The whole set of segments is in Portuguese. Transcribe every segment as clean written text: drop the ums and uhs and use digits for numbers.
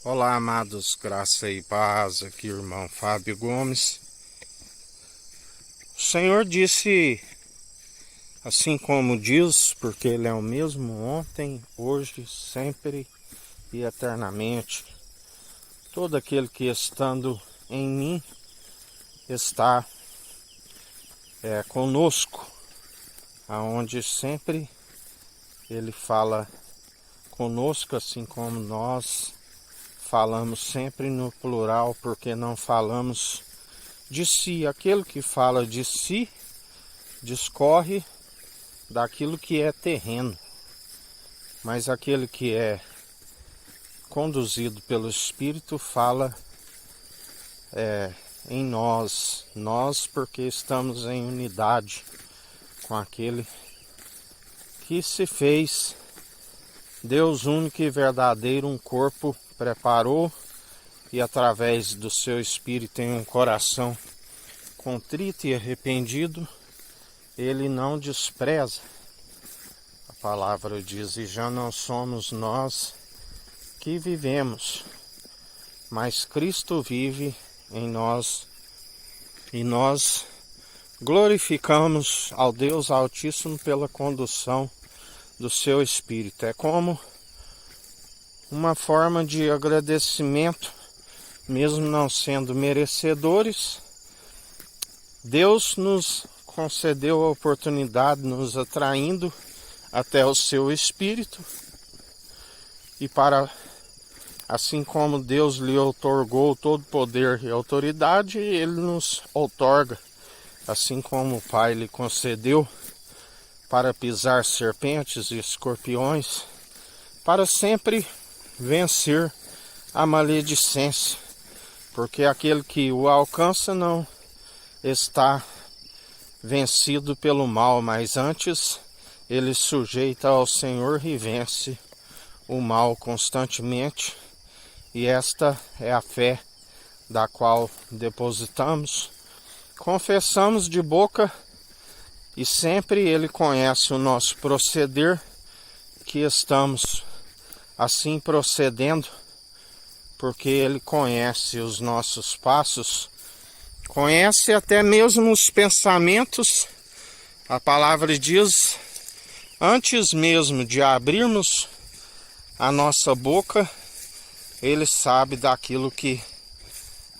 Olá, amados, graça e paz, aqui irmão Fábio Gomes. O Senhor disse, assim como diz, porque Ele é o mesmo ontem, hoje, sempre e eternamente. Todo aquele que estando em mim está conosco, aonde sempre Ele fala conosco, assim como nós falamos sempre no plural, porque não falamos de si. Aquele que fala de si discorre daquilo que é terreno, mas aquele que é conduzido pelo Espírito fala em nós porque estamos em unidade com aquele que se fez Deus único e verdadeiro, um corpo preparou e através do seu Espírito em um coração contrito e arrependido, Ele não despreza. A palavra diz, e já não somos nós que vivemos, mas Cristo vive em nós, e nós glorificamos ao Deus Altíssimo pela condução do seu Espírito. É como uma forma de agradecimento, mesmo não sendo merecedores. Deus nos concedeu a oportunidade, nos atraindo até o seu Espírito, e para, assim como Deus lhe outorgou todo poder e autoridade, Ele nos outorga, assim como o Pai lhe concedeu, para pisar serpentes e escorpiões, para sempre vencer a maledicência, porque aquele que o alcança não está vencido pelo mal, mas antes ele sujeita ao Senhor e vence o mal constantemente. E esta é a fé da qual depositamos, confessamos de boca, e sempre Ele conhece o nosso proceder, que estamos assim procedendo, porque Ele conhece os nossos passos, conhece até mesmo os pensamentos. A palavra diz, antes mesmo de abrirmos a nossa boca, Ele sabe daquilo que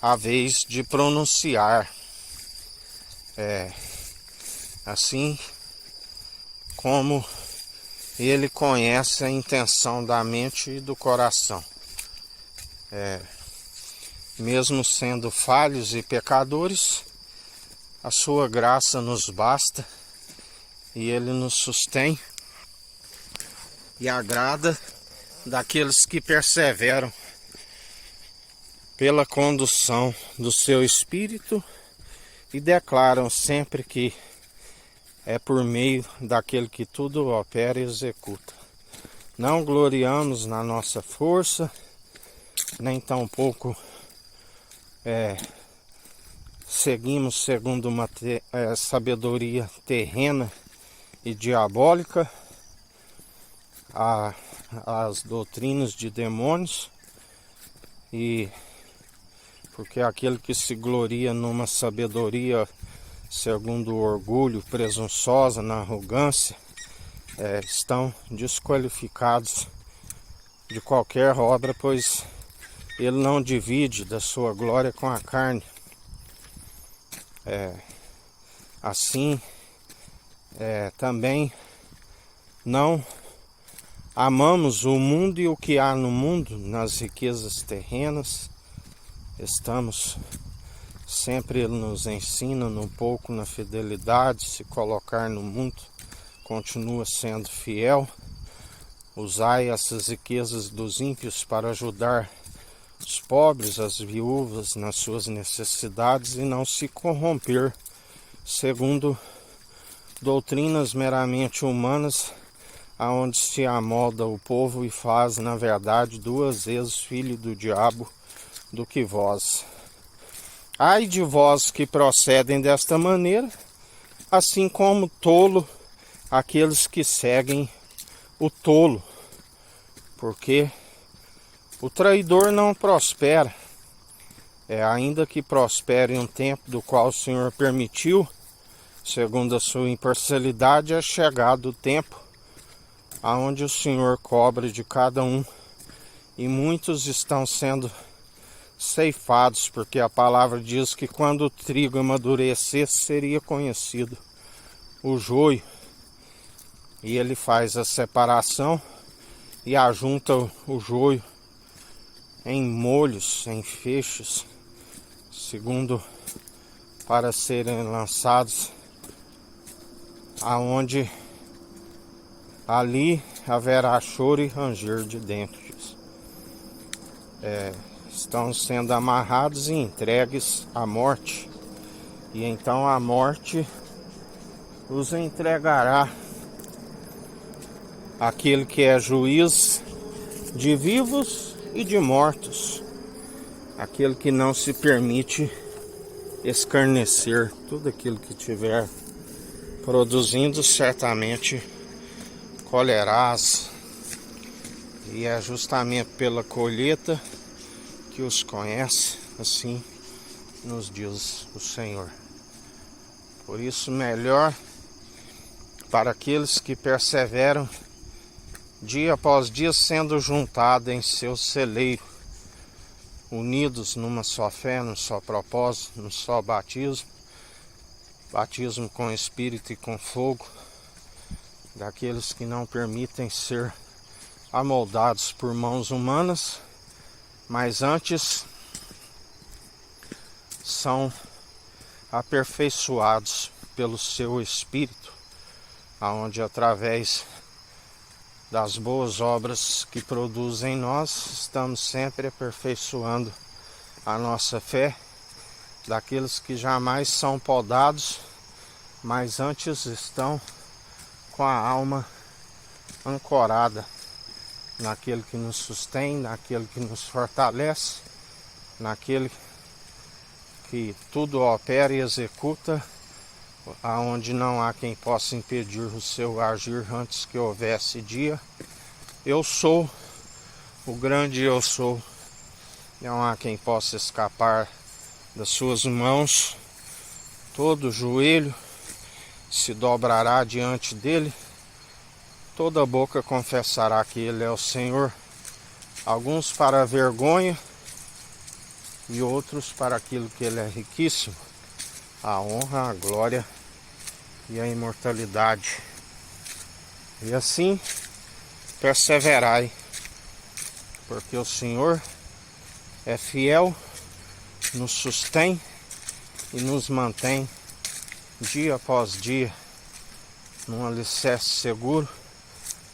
há vez de pronunciar. Assim como Ele conhece a intenção da mente e do coração. Mesmo sendo falhos e pecadores, a sua graça nos basta e Ele nos sustém e agrada daqueles que perseveram pela condução do seu Espírito e declaram sempre que é por meio daquele que tudo opera e executa. Não gloriamos na nossa força, nem tampouco seguimos segundo uma sabedoria terrena e diabólica, as doutrinas de demônios, e porque aquele que se gloria numa sabedoria segundo o orgulho, presunçosa, na arrogância, estão desqualificados de qualquer obra, pois Ele não divide da sua glória com a carne. Assim, também não amamos o mundo e o que há no mundo, nas riquezas terrenas. Estamos sempre, Ele nos ensina um pouco na fidelidade, se colocar no mundo, continua sendo fiel. Usai essas riquezas dos ímpios para ajudar os pobres, as viúvas nas suas necessidades, e não se corromper segundo doutrinas meramente humanas, aonde se amolda o povo e faz, na verdade, duas vezes filho do diabo do que vós. Ai de vós que procedem desta maneira, assim como tolo aqueles que seguem o tolo, porque O traidor não prospera, ainda que prospere um tempo do qual o Senhor permitiu, segundo a sua imparcialidade, é chegado o tempo aonde o Senhor cobra de cada um, e muitos estão sendo ceifados, porque a palavra diz que quando o trigo amadurecesse seria conhecido o joio, e ele faz a separação e ajunta o joio em molhos, em feixes, segundo para serem lançados aonde ali haverá choro e ranger de dentes. Estão sendo amarrados e entregues à morte, e então a morte os entregará àquele que é juiz de vivos e de mortos, aquele que não se permite escarnecer. Tudo aquilo que tiver produzindo, certamente colherás, e é justamente pela colheita que os conhece, assim nos diz o Senhor. Por isso, melhor para aqueles que perseveram dia após dia, sendo juntados em seu celeiro, unidos numa só fé, num só propósito, num só batismo com Espírito e com fogo, daqueles que não permitem ser amoldados por mãos humanas, mas antes são aperfeiçoados pelo seu Espírito, aonde através das boas obras que produzem em nós, estamos sempre aperfeiçoando a nossa fé, daqueles que jamais são podados, mas antes estão com a alma ancorada naquele que nos sustém, naquele que nos fortalece, naquele que tudo opera e executa, aonde não há quem possa impedir o seu agir antes que houvesse dia. Eu sou o grande eu sou, não há quem possa escapar das suas mãos. Todo joelho se dobrará diante dele, toda boca confessará que ele é o Senhor, alguns para a vergonha e outros para aquilo que ele é riquíssimo, a honra, a glória e a imortalidade. E assim perseverai, porque o Senhor é fiel, nos sustém e nos mantém dia após dia num alicerce seguro,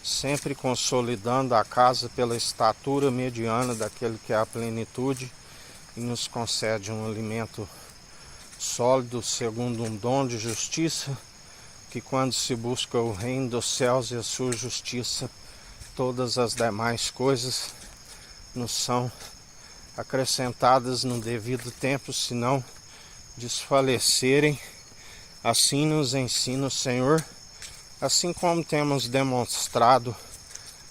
sempre consolidando a casa pela estatura mediana daquele que é a plenitude, e nos concede um alimento sólido segundo um dom de justiça, que quando se busca o reino dos céus e a sua justiça, todas as demais coisas nos são acrescentadas no devido tempo, se não desfalecerem. Assim nos ensina o Senhor, assim como temos demonstrado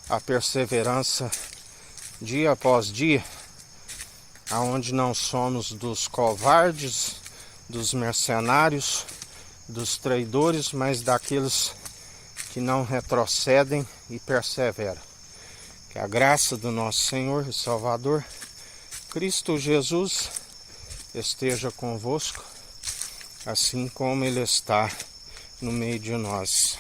a perseverança dia após dia, aonde não somos dos covardes, dos mercenários, dos traidores, mas daqueles que não retrocedem e perseveram. Que a graça do nosso Senhor e Salvador, Cristo Jesus, esteja convosco, assim como Ele está no meio de nós.